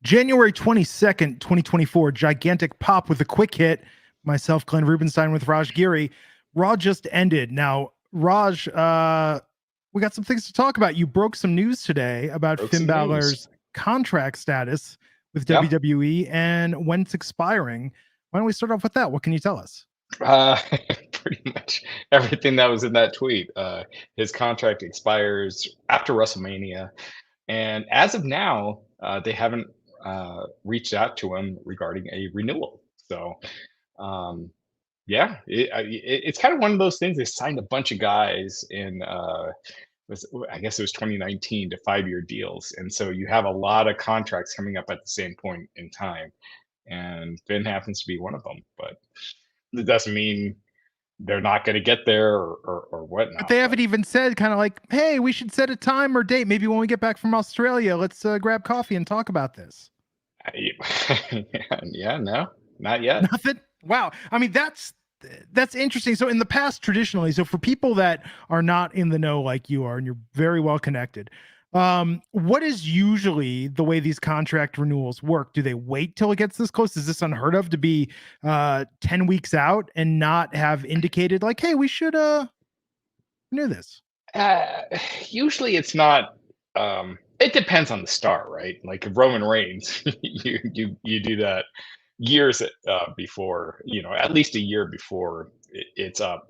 January 22nd, 2024, gigantic pop with a quick hit. Myself, Glenn Rubenstein with Raj Giri. Raw just ended. Now, Raj, we got some things to talk about. You broke some news today about Broke Finn some news. Balor's contract status with Yep. WWE and when it's expiring. Why don't we start off with that? What can you tell us? Pretty much everything that was in that tweet. His contract expires after WrestleMania, and as of now, they haven't reached out to him regarding a renewal. So, um, yeah, it's kind of one of those things. They signed a bunch of guys in, I guess it was 2019 to 5-year deals, and so you have a lot of contracts coming up at the same point in time, and Finn happens to be one of them. But it doesn't mean they're not going to get there or whatnot. But they haven't even said kind of like, hey, we should set a time or date. Maybe when we get back from Australia, let's grab coffee and talk about this. Yeah, no, not yet. Nothing. Wow. I mean, that's interesting. So in the past, traditionally, so for people that are not in the know like you are, and you're very well connected, what is usually the way these contract renewals work? Do they wait till it gets this close? Is this unheard of to be 10 weeks out and not have indicated like, hey, we should renew this? Usually it's not. It depends on the star, right? Like if Roman Reigns, you do that years before, at least a year before it's up.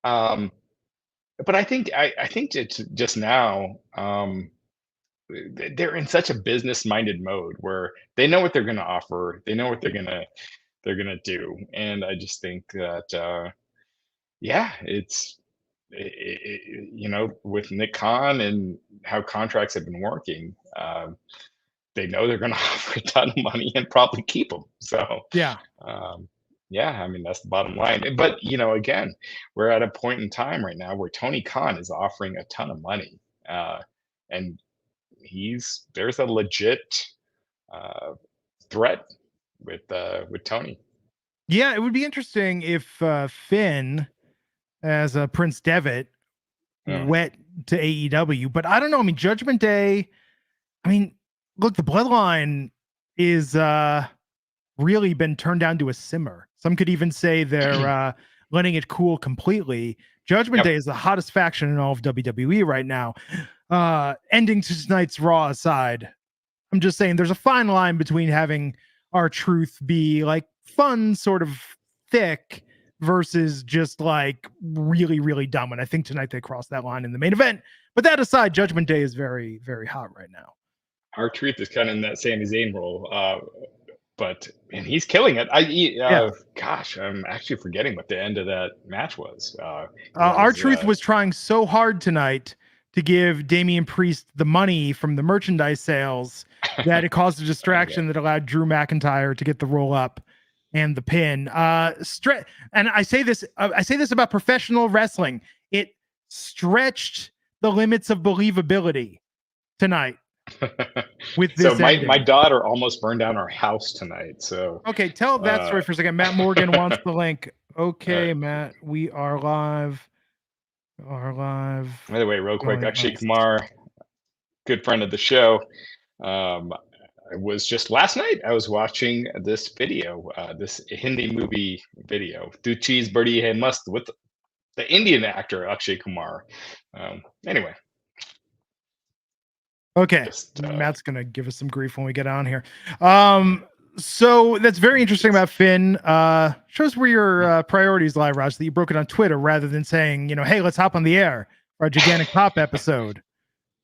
But I think it's just now. They're in such a business-minded mode where they know what they're going to offer, they know what they're gonna do, and I just think that yeah, with Nick Khan and how contracts have been working, they know they're going to offer a ton of money and probably keep them. So Yeah. yeah, I mean that's the bottom line. But again, we're at a point in time right now where Tony Khan is offering a ton of money, and there's a legit threat with Tony. Yeah, it would be interesting if Finn as a Prince Devitt Yeah. went to AEW, but I don't know. I mean, Judgment Day. I mean, look, the Bloodline is really been turned down to a simmer. Some could even say they're letting it cool completely. Judgment Yep. Day is the hottest faction in all of WWE right now. Ending tonight's Raw aside, I'm just saying there's a fine line between having R-Truth be like fun, sort of thick, versus just like really, really dumb. And I think tonight they crossed that line in the main event. But that aside, Judgment Day is very, very hot right now. R-Truth is kind of in that Sami Zayn role, and he's killing it. Gosh, I'm actually forgetting what the end of that match was. R-Truth was trying so hard tonight to give Damian Priest the money from the merchandise sales that it caused a distraction that allowed Drew McIntyre to get the roll up and the pin. And I say this about professional wrestling. It stretched the limits of believability tonight. With this, so my daughter almost burned down our house tonight. So okay, tell that story for a second. Matt Morgan wants the link. Okay, Matt, we are live. By the way, real quick, Akshay Kumar, good friend of the show. It was just last night. I was watching this video, this Hindi movie video, "Tu Cheez Badi Hai Mast" with the Indian actor Akshay Kumar. Anyway. Okay, Matt's gonna give us some grief when we get on here. So that's very interesting about Finn. Shows where your priorities lie, Raj. That you broke it on Twitter rather than saying, hey, let's hop on the air for a gigantic pop episode.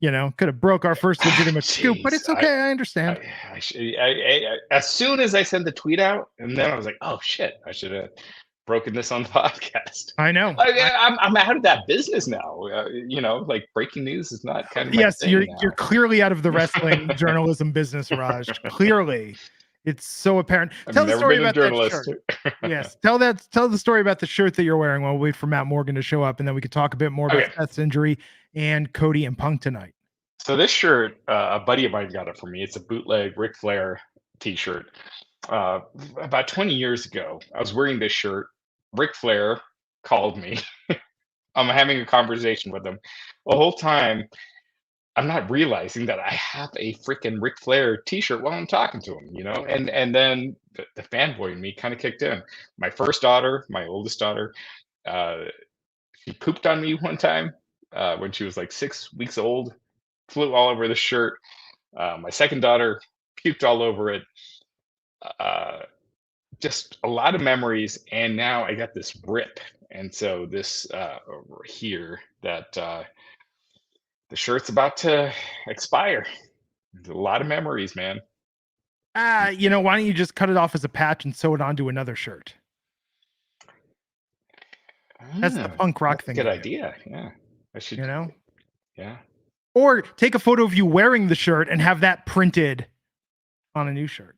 Could have broke our first legitimate scoop, but it's okay. I understand. As soon as I sent the tweet out, and then I was like, oh shit, I should have broken this on the podcast. I know. I'm out of that business now. Like breaking news is not kind of my thing now. You're clearly out of the wrestling journalism business, Raj. Clearly, it's so apparent. Tell the story about that shirt. Yes, tell the story about the shirt that you're wearing. While we wait for Matt Morgan to show up, and then we could talk a bit more about Seth's injury and Cody and Punk tonight. So this shirt, a buddy of mine got it for me. It's a bootleg Ric Flair T-shirt. About 20 years ago, I was wearing this shirt. Ric Flair called me. I'm having a conversation with him. The whole time, I'm not realizing that I have a freaking Ric Flair T-shirt while I'm talking to him, and then the fanboy in me kind of kicked in. My first daughter, my oldest daughter, uh, she pooped on me one time when she was like 6 weeks old, flew all over the shirt. My second daughter puked all over it. Uh, just a lot of memories, and now I got this rip, and so this over here that the shirt's about to expire. There's a lot of memories, man. Why don't you just cut it off as a patch and sew it onto another shirt? That's the punk rock thing. Good idea. Yeah, I should. Yeah. Or take a photo of you wearing the shirt and have that printed on a new shirt.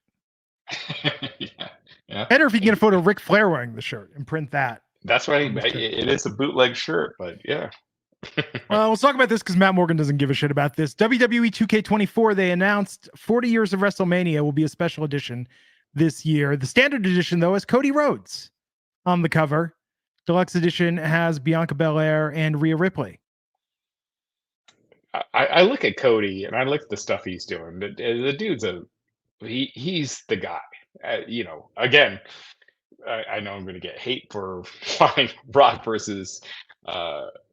Yeah. Better if you get a photo of Ric Flair wearing the shirt and print that. That's why it is a bootleg shirt, but yeah. Well, let's talk about this because Matt Morgan doesn't give a shit about this. WWE 2K24, they announced 40 years of WrestleMania will be a special edition this year. The standard edition, though, is Cody Rhodes on the cover. Deluxe edition has Bianca Belair and Rhea Ripley. I look at Cody and I look at the stuff he's doing. The dude's he's the guy. Again, I know I'm going to get hate for flying Brock versus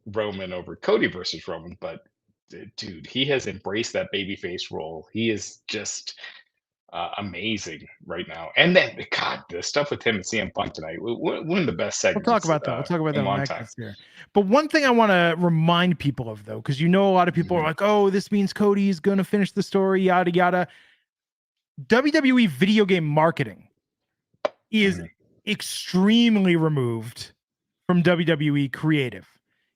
Roman over Cody versus Roman, but dude, he has embraced that babyface role. He is just amazing right now. And then, God, the stuff with him and CM Punk tonight, one of the best segments. We'll talk about that. We'll talk about that when that gets here. But one thing I want to remind people of, though, because a lot of people are like, "Oh, this means Cody's going to finish the story," yada yada. WWE video game marketing is extremely removed from WWE creative.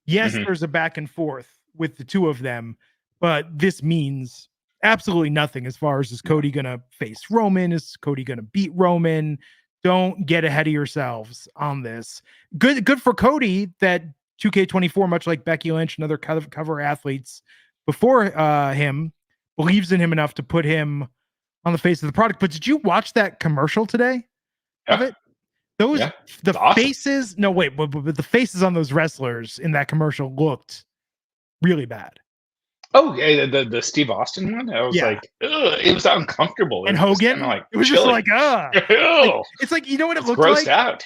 Yes, there's a back and forth with the two of them, but this means absolutely nothing as far as is Cody going to face Roman? Is Cody going to beat Roman? Don't get ahead of yourselves on this. Good for Cody that 2K24, much like Becky Lynch and other cover athletes before him, believes in him enough to put him on the face of the product. But did you watch that commercial today of it? The awesome faces. No, wait, but the faces on those wrestlers in that commercial looked really bad. Oh, yeah, the Steve Austin one. I was like, ugh, it was uncomfortable. And Hogan, it was just like, it's like, you know what it looked grossed like? Out.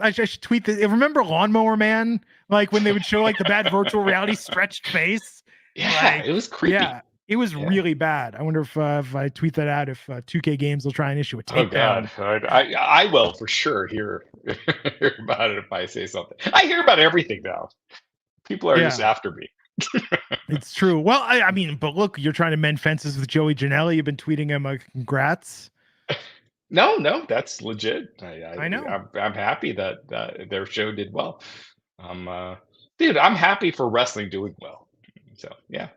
I should tweet this. Remember Lawnmower Man? Like when they would show like the bad virtual reality stretched face. Yeah, it was creepy. Yeah, it was really bad. I wonder if I tweet that out, if 2K Games will try and issue a takedown. Oh God, I will for sure hear about it if I say something. I hear about everything now. People are just after me. It's true. Well, I mean, but look, you're trying to mend fences with Joey Janela. You've been tweeting him congrats. No, that's legit. I know. I'm happy that their show did well. Dude, I'm happy for wrestling doing well. So yeah.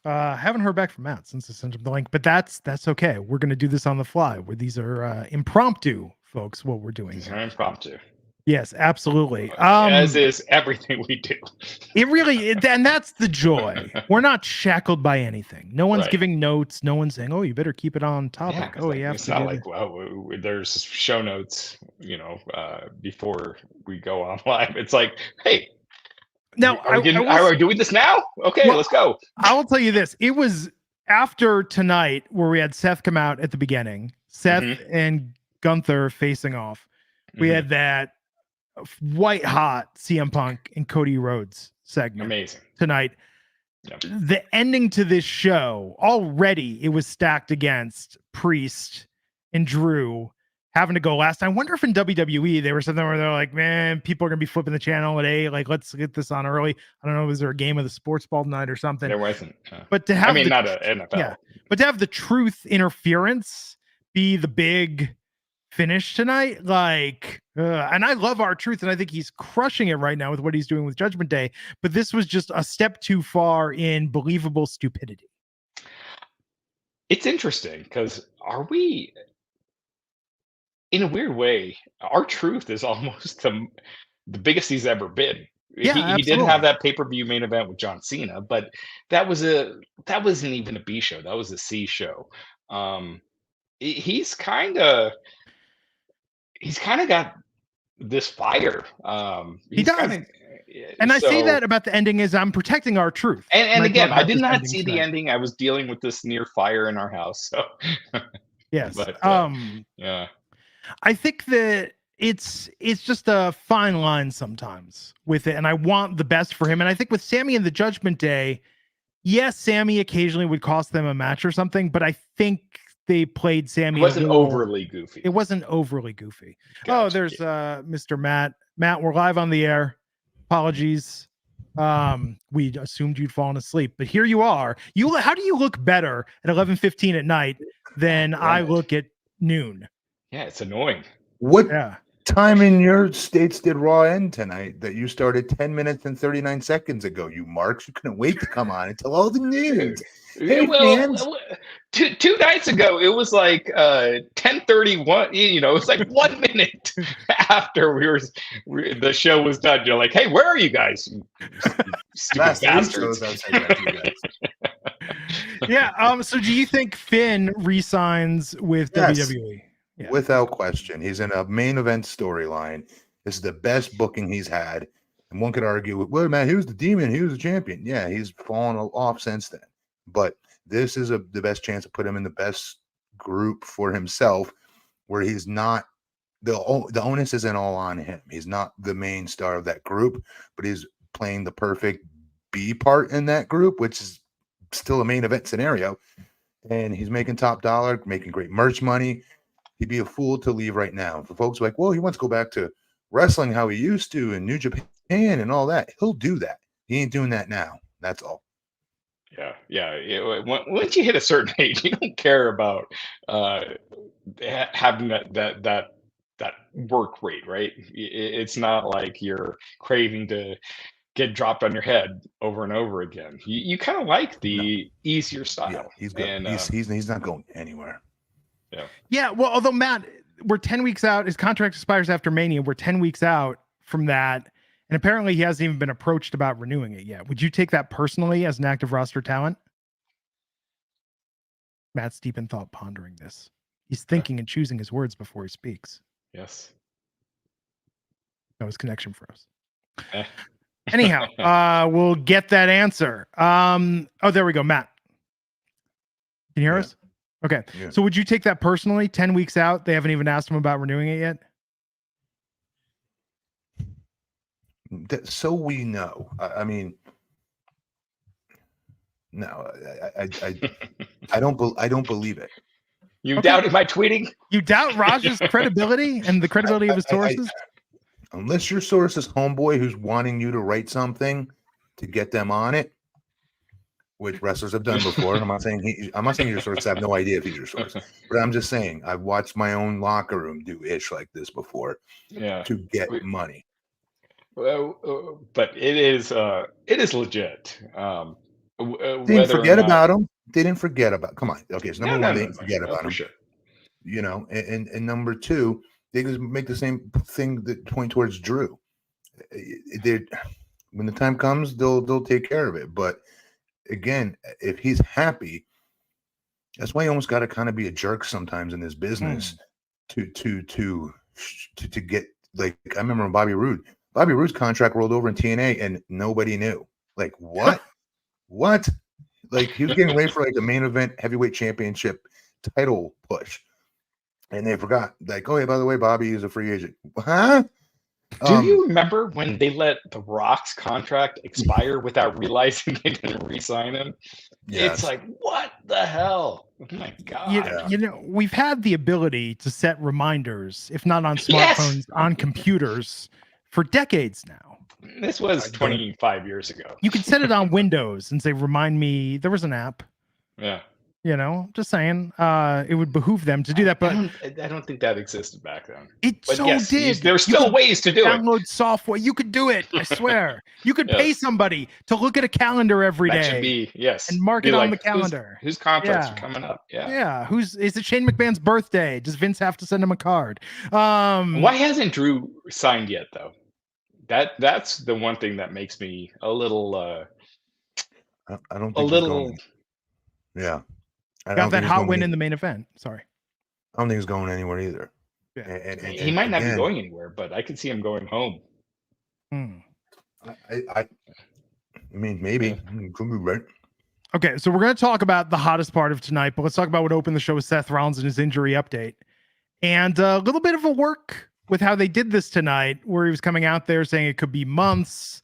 Haven't heard back from Matt since I sent him the link, but that's okay. We're gonna do this on the fly. Where these are impromptu, folks. What we're doing. These are impromptu. Yes, absolutely. As is everything we do. It really, and that's the joy. We're not shackled by anything. No one's giving notes. No one's saying, "Oh, you better keep it on topic." Yeah, it's not like, well, there's show notes, before we go on live. It's like, hey, now are we doing this now? Okay, let's go. I will tell you this: it was after tonight where we had Seth come out at the beginning, Seth and Gunther facing off. We had that white hot CM Punk and Cody Rhodes segment. Amazing tonight. Yep. The ending to this show, already it was stacked against Priest and Drew having to go last. I wonder if in WWE they were something where they're like, man, people are gonna be flipping the channel at 8. Like, let's get this on early. I don't know, was there a game of the sports ball tonight or something? There wasn't. But to have not an NFL. Yeah, but to have the truth interference be the big finish tonight, and I love R-Truth, and I think he's crushing it right now with what he's doing with Judgment Day, but this was just a step too far in believable stupidity. It's interesting because are we, in a weird way, R-Truth is almost the biggest he's ever been. He did have that pay-per-view main event with John Cena, but that wasn't even a B show. That was a C show. He's kind of got this fire. He does. And I say So- that about the ending is I'm protecting our truth. And I again, thought I about did this not ending see the tonight. ending. I was dealing with this near fire in our house. So Yes. but yeah. I think that it's just a fine line sometimes with it, and I want the best for him. And I think with Sammy and the Judgment Day, yes, Sammy occasionally would cost them a match or something, but I think they played Sammy. It wasn't a little, overly goofy. It wasn't overly goofy. Gotcha. Oh, there's Mr. Matt. Matt, we're live on the air. Apologies. We assumed you'd fallen asleep, but here you are. How do you look better at 11:15 at night than I look at noon? Yeah, it's annoying. What Yeah. time in your states did Raw end tonight that you started 10 minutes and 39 seconds ago, you marks? You couldn't wait to come on until all the news. Hey, fans. Two nights ago, it was like 10:31. You know, it was like 1 minute after the show was done. You're like, hey, where are you guys? You stupid bastards. Yeah. So do you think Finn re-signs with WWE? Yeah. Without question. He's in a main event storyline. This is the best booking he's had. And one could argue, well, man, he was the demon. He was the champion. Yeah, he's fallen off since then. But this is the best chance to put him in the best group for himself, where he's not the onus isn't all on him. He's not the main star of that group, but he's playing the perfect B part in that group, which is still a main event scenario. And he's making top dollar, making great merch money. He'd be a fool to leave right now. For folks like, well, he wants to go back to wrestling how he used to in New Japan and all that. He'll do that. He ain't doing that now. That's all. Yeah. Once you hit a certain age, you don't care about having that work rate, right? It's not like you're craving to get dropped on your head over and over again. You kind of like the easier style. Yeah, he's good. And, he's not going anywhere. Yeah. Well, although Matt, we're 10 weeks out. His contract expires after Mania. We're 10 weeks out from that. And apparently he hasn't even been approached about renewing it yet. Would you take that personally as an active roster talent? Matt's deep in thought, pondering this. He's thinking and choosing his words before he speaks. Yes. That was connection froze. Anyhow, we'll get that answer. Oh, there we go. Matt. Can you hear us? Okay. Yeah. So would you take that personally? 10 weeks out, they haven't even asked him about renewing it yet? So we know. I mean, no, I don't believe it. You doubted my tweeting? You doubt Raj's credibility and the credibility of his sources? Unless your source is homeboy who's wanting you to write something to get them on it, which wrestlers have done before. I'm not saying your source. I have no idea if he's your source, but I'm just saying I've watched my own locker room do ish like this before to get money. Well, but it is legit. They didn't forget about him. They didn't forget about. Come on, okay. So number one, they didn't forget about him. Sure. You know, and number two, they just make the same thing that point towards Drew. When the time comes, they'll take care of it. But again, if he's happy, that's why you almost got to kind of be a jerk sometimes in this business to get, like, I remember when Bobby Roode's contract rolled over in TNA and nobody knew. Like, what? What? Like, he was getting ready for like a main event heavyweight championship title push. And they forgot, like, oh, yeah, by the way, Bobby is a free agent. Huh? Do you remember when they let The Rock's contract expire without realizing they didn't re-sign him? Yes. It's like, what the hell? Oh my God. You know, we've had the ability to set reminders, if not on smartphones, on computers for decades now. This was 25 years ago. You could set it on Windows and say, remind me. There was an app. Yeah. You know, just saying, it would behoove them to do that. But I don't think that existed back then. Did. There's still ways to do it. Download software. You could do it. I swear. You could pay somebody to look at a calendar every day. That should be, and mark it on the calendar. Whose contracts are coming up? Yeah. Is it Shane McMahon's birthday? Does Vince have to send him a card? Why hasn't Drew signed yet, though? That's the one thing that makes me a little. I don't think yeah. Got that hot win in the main event. Sorry. I don't think he's going anywhere either. Yeah. And he might not be going anywhere, but I could see him going home. I mean, maybe. Yeah. Could be right. Okay, so we're going to talk about the hottest part of tonight, but let's talk about what opened the show with Seth Rollins and his injury update. And a little bit of a work with how they did this tonight, where he was coming out there saying it could be months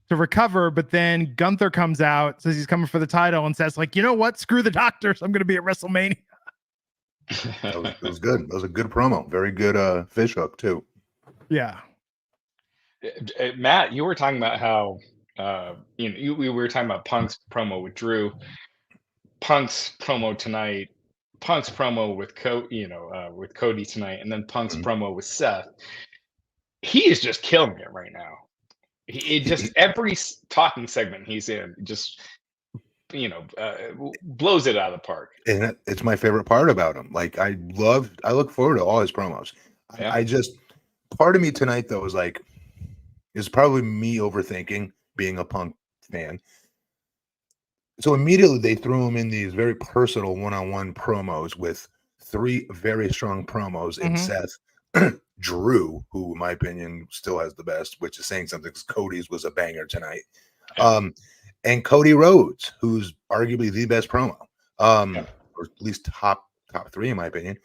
to recover, but then Gunther comes out, says he's coming for the title, and says, like, you know what? Screw the doctors. I'm going to be at WrestleMania. It was good. That was a good promo. Very good fish hook, too. Yeah. Matt, you were talking about how we were talking about Punk's promo with Drew, Punk's promo tonight, Punk's promo with with Cody tonight, and then Punk's promo with Seth. He is just killing it right now. Every talking segment he's in just blows it out of the park. And it's my favorite part about him. Like I look forward to all his promos. Yeah. I just part of me tonight though is like, it's probably me overthinking being a Punk fan. So immediately they threw him in these very personal one-on-one promos with 3 very strong promos in Seth, Drew, who in my opinion still has the best, which is saying something because Cody's was a banger tonight. And Cody Rhodes, who's arguably the best promo, or at least top 3 in my opinion,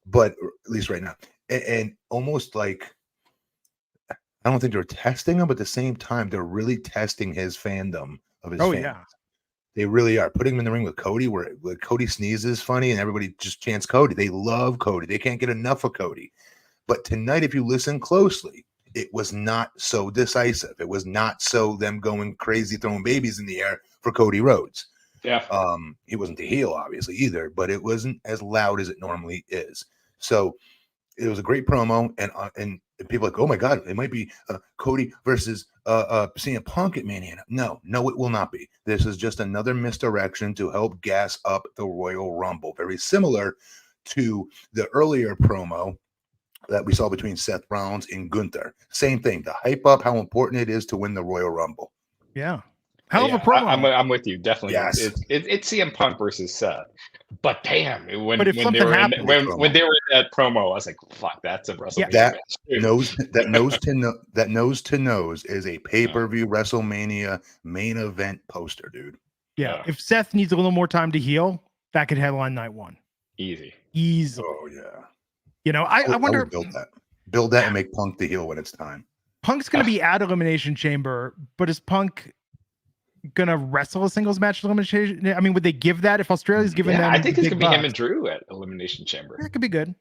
but at least right now. And almost like, I don't think they're testing him, but at the same time, they're really testing his fandom of his fans. Yeah. They really are. Putting him in the ring with Cody, where Cody sneezes funny and everybody just chants Cody. They love Cody. They can't get enough of Cody. But tonight, if you listen closely, it was not so decisive. It was not so them going crazy, throwing babies in the air for Cody Rhodes. Yeah. He wasn't the heel, obviously, either, but it wasn't as loud as it normally is. So it was a great promo, and people are like, oh my God, it might be Cody versus CM Punk at Mania. No, it will not be. This is just another misdirection to help gas up the Royal Rumble. Very similar to the earlier promo that we saw between Seth Rollins and Gunther. Same thing, to hype up how important it is to win the Royal Rumble. Yeah. Hell of a promo. I'm with you, definitely. Yes. It's CM Punk versus Seth. But damn, when they were in that promo, I was like, fuck, that's a WrestleMania. That nose to nose is a pay-per-view WrestleMania main event poster, dude. Yeah. If Seth needs a little more time to heal, that could headline night 1. Easy. Oh yeah. I wonder, build that and make Punk the heel when it's time. Punk's going to be at Elimination Chamber, but is Punk gonna wrestle a singles match elimination? I mean, would they give that if Australia's giving them? I think it's gonna be him and Drew at Elimination Chamber. That could be good.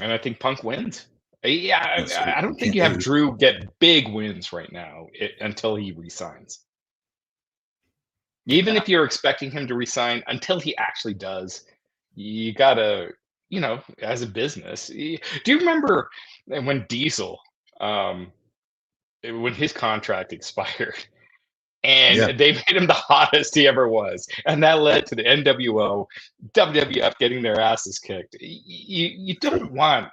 And I think Punk wins. Yeah, I don't think you have Drew get big wins right now until he resigns. Even if you're expecting him to resign, until he actually does, you gotta, as a business. Do you remember when Diesel, when his contract expired? And they made him the hottest he ever was. And that led to the NWO, WWF getting their asses kicked. You don't want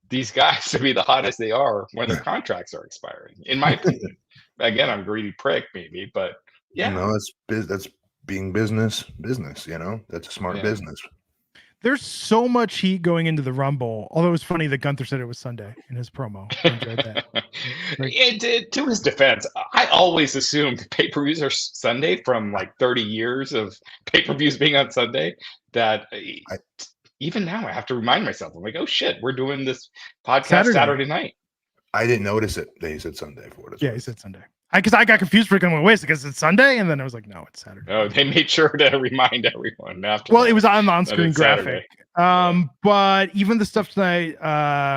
these guys to be the hottest they are when their contracts are expiring, in my opinion. Again, I'm a greedy prick, maybe, but yeah. That's being business, that's a smart business. There's so much heat going into the Rumble. Although it was funny that Gunther said it was Sunday in his promo. I enjoyed that. To his defense, I always assumed pay-per-views are Sunday from like 30 years of pay-per-views being on Sunday. That even now I have to remind myself. I'm like, oh shit, we're doing this podcast Saturday night. I didn't notice it. They said Sunday for it. Yeah, he said Sunday. Because I got confused for going, wait, because it's Sunday, and then I was like, no, it's Saturday. Oh, they made sure to remind everyone after. Well, it was on the on-screen graphic. But even the stuff tonight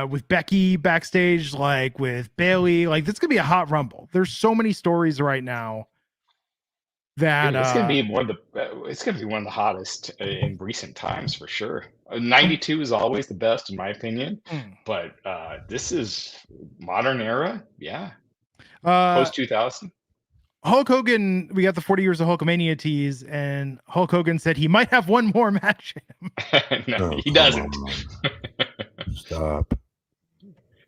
with Becky backstage, like with Bailey, like this could be a hot Rumble. There's so many stories right now that it's gonna be one of the hottest in recent times for sure. 92 is always the best in my opinion, but this is modern era, post 2000. Hulk Hogan, we got the 40 years of Hulkamania tease, and Hulk Hogan said he might have one more match. No, he doesn't. Stop.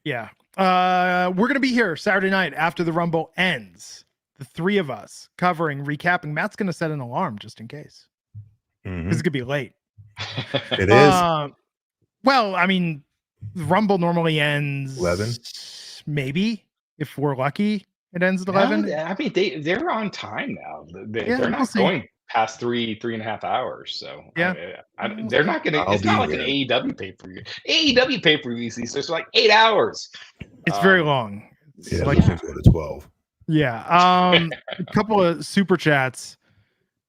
Yeah. We're going to be here Saturday night after the Rumble ends. The 3 of us covering, recapping. Matt's going to set an alarm just in case. This is going to be late. It is. Well, I mean, the Rumble normally ends 11, maybe, if we're lucky. It ends at 11. No, I mean they're on time now. Yeah, They're we'll not see. going past 3.5 hours. So Yeah. they're not gonna. I'll It's not be like an here. AEW pay per view. AEW pay per views these days are like 8 hours. It's very long. It's Yeah, like, those things go to 12. yeah. A couple of super chats.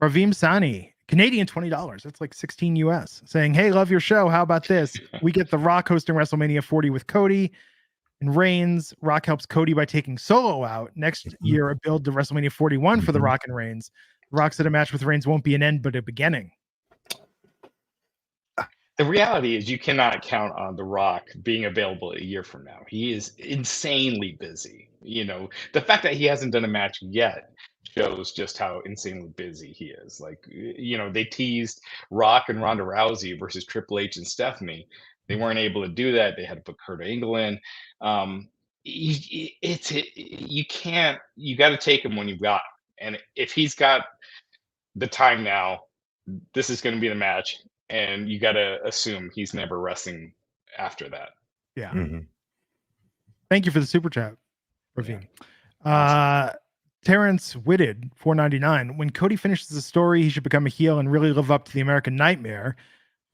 Ravim Sani, Canadian $20. That's like 16 US. Saying, "Hey, love your show. How about this? We get The Rock hosting WrestleMania 40 with Cody and Reigns. Rock helps Cody by taking Solo out. Next year, a build to WrestleMania 41 for The Rock and Reigns. Rock said a match with Reigns won't be an end, but a beginning." The reality is you cannot count on The Rock being available a year from now. He is insanely busy. The fact that he hasn't done a match yet shows just how insanely busy he is. Like, they teased Rock and Ronda Rousey versus Triple H and Stephanie. They weren't able to do that. They had to put Kurt Angle in. You can't. You got to take him when you've got him. And if he's got the time now, this is going to be the match. And you got to assume he's never resting after that. Yeah. Mm-hmm. Thank you for the super chat, Ravine. Terrence Whitted, $4.99. When Cody finishes the story, he should become a heel and really live up to the American Nightmare.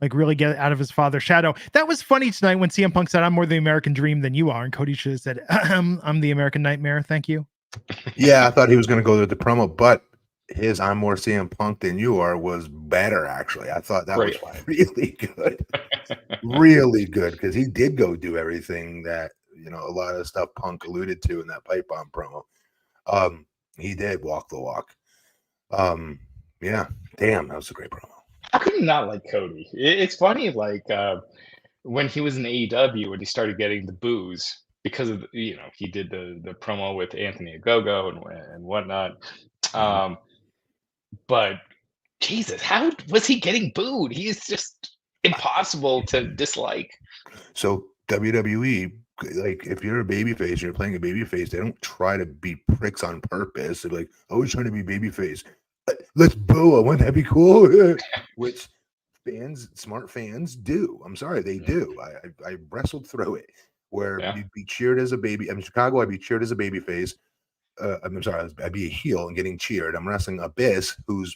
Like really get out of his father's shadow. That was funny tonight when CM Punk said, "I'm more the American Dream than you are." And Cody should have said, "I'm the American Nightmare. Thank you." Yeah, I thought he was going to go to the promo, but his "I'm more CM Punk than you are" was better, actually. I thought that was really good. Really good, because he did go do everything that, a lot of stuff Punk alluded to in that pipe bomb promo. He did walk the walk. Yeah, damn, that was a great promo. How could you not like Cody? It's funny, like when he was in AEW, when he started getting the boos because of he did the promo with Anthony Ogogo and whatnot. But Jesus, how was he getting booed? He's just impossible to dislike. So WWE, like, if you're a babyface, you're playing a babyface, they don't try to be pricks on purpose. They're like, "Oh, he's trying to be babyface. Let's boo him. Wouldn't that be cool?" Which smart fans do. I'm sorry, they do. I wrestled through it where you'd be cheered as a baby. In Chicago, I'd be cheered as a babyface. I'm sorry, I'd be a heel and getting cheered. I'm wrestling Abyss, who's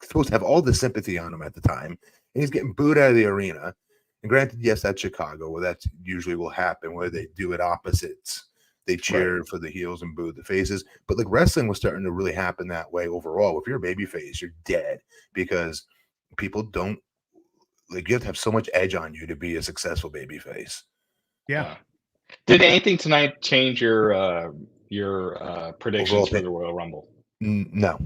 supposed to have all the sympathy on him at the time, and he's getting booed out of the arena. And granted, yes, that's Chicago, where that usually will happen, where they do it opposites. They cheer for the heels and boo the faces. But like wrestling was starting to really happen that way overall. If you're a baby face, you're dead, because people don't, like, you have to have so much edge on you to be a successful baby face. Yeah. Did anything tonight change your predictions for the Royal Rumble? No.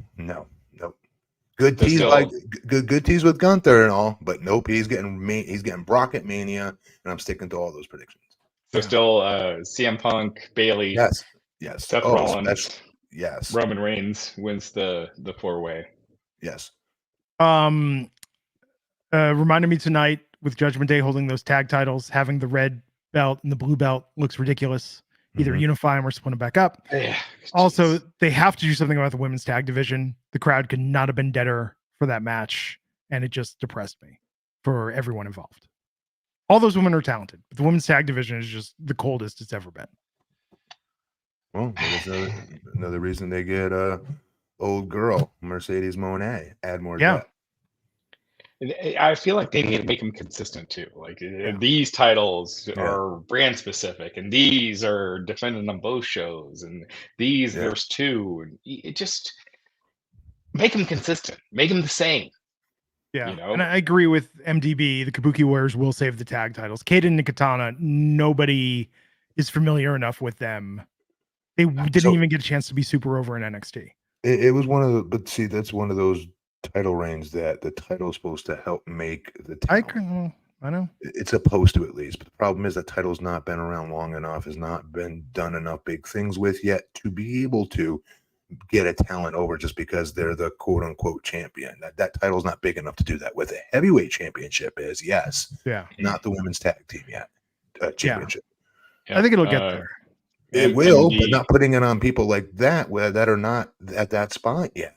Good tease, like good tease with Gunther and all, but nope. He's getting Brock at Mania, and I'm sticking to all those predictions. So still CM Punk, Bayley, yes, Seth Rollins, yes, Roman Reigns wins the 4-way. Yes. Reminded me tonight with Judgment Day holding those tag titles, having the red belt and the blue belt looks ridiculous. Either unify them or split them back up. Yeah, also, they have to do something about the women's tag division. The crowd could not have been deader for that match, and it just depressed me for everyone involved. All those women are talented, but the women's tag division is just the coldest it's ever been. Well, that's another reason they get old girl Mercedes Moné. Add more depth. I feel like they need to make them consistent too. Like these titles are brand specific, and these are defended on both shows, and these there's two. And it just make them consistent, make them the same. Yeah, and I agree with MDB. The Kabuki Warriors will save the tag titles. Kaden and Katana, nobody is familiar enough with them. They didn't even get a chance to be super over in NXT. It was one of the, but see, that's one of those title reigns that the title is supposed to help make the title. I know. It's supposed to, at least. But the problem is that title's not been around long enough, has not been done enough big things with yet to be able to get a talent over just because they're the quote unquote champion. That title's not big enough to do that with. A heavyweight championship is, yes. Yeah. Not the women's tag team yet. Championship. Yeah. I think it'll get there. It will, but not putting it on people like that that are not at that spot yet.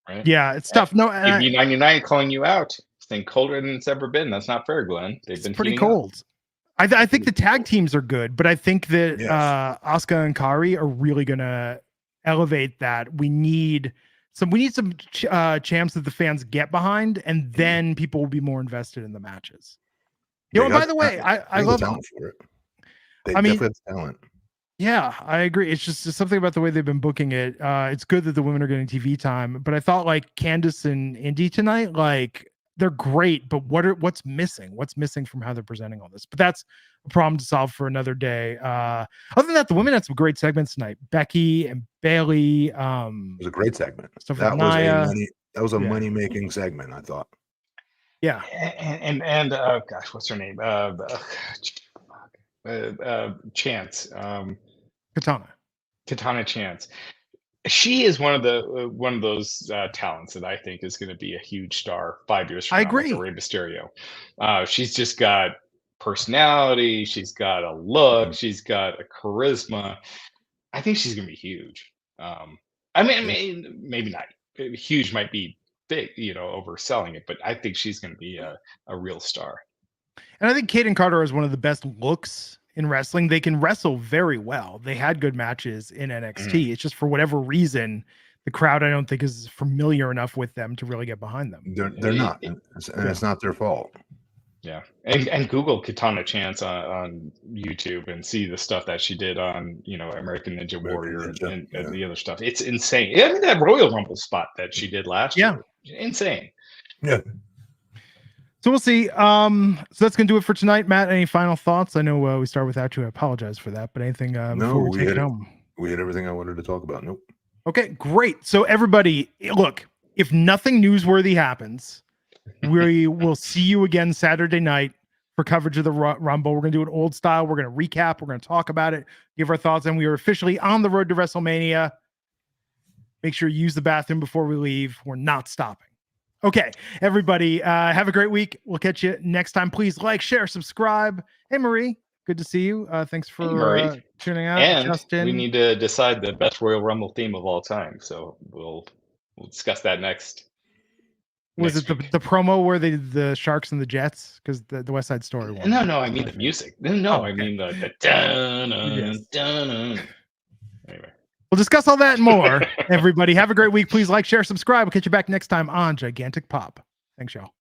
Right. Yeah, it's tough. No, UB99 calling you out. Saying colder than it's ever been. That's not fair, Glenn. They've been pretty cold. I think the tag teams are good, but I think that Asuka and Kari are really gonna elevate that. We need some champs that the fans get behind, and then people will be more invested in the matches. And by the way, I love talent for it. They I mean, definitely have talent. Yeah, I agree. It's just something about the way they've been booking it. It's good that the women are getting TV time, but I thought like Candice and Indy tonight, like they're great, but what's missing? What's missing from how they're presenting all this? But that's a problem to solve for another day. Other than that, the women had some great segments tonight. Becky and Bailey. It was a great segment. Stuff That with was Nia. that was a money making segment, I thought. Yeah. And gosh, what's her name? Chance. Katana Chance. She is one of those talents that I think is going to be a huge star 5 years from now. I agree. Like a Rey Mysterio. She's just got personality. She's got a look. She's got a charisma. I think she's going to be huge. I mean, maybe not. Huge might be big, overselling it, but I think she's going to be a real star. And I think Kaden Carter has one of the best looks in wrestling. They can wrestle very well. They had good matches in NXT. It's just for whatever reason, the crowd I don't think is familiar enough with them to really get behind them. They're not, and it's not their fault. Yeah, and Google Katana Chance on YouTube and see the stuff that she did on American Ninja Warrior and the other stuff. It's insane. I mean, that Royal Rumble spot that she did last year, insane. Yeah. So we'll see. So that's gonna do it for tonight. Matt, any final thoughts? I know we started without you. I apologize for that. But anything before we take it home? We had everything I wanted to talk about. Nope. Okay, great. So everybody, look, if nothing newsworthy happens, we will see you again Saturday night for coverage of the Rumble. We're going to do it old style. We're going to recap. We're going to talk about it, give our thoughts, and we are officially on the road to WrestleMania. Make sure you use the bathroom before we leave. We're not stopping. Okay, everybody, have a great week. We'll catch you next time. Please like, share, subscribe. Hey, Marie, good to see you. Thanks for tuning out. And Justin, we need to decide the best Royal Rumble theme of all time. So we'll discuss that next. Was it the promo where they did the Sharks and the Jets? Because the West Side Story one. No, I mean the music. No, I mean the dun. Anyway. We'll discuss all that and more. Everybody, have a great week. Please like, share, subscribe. We'll catch you back next time on Gigantic Pop. Thanks, y'all.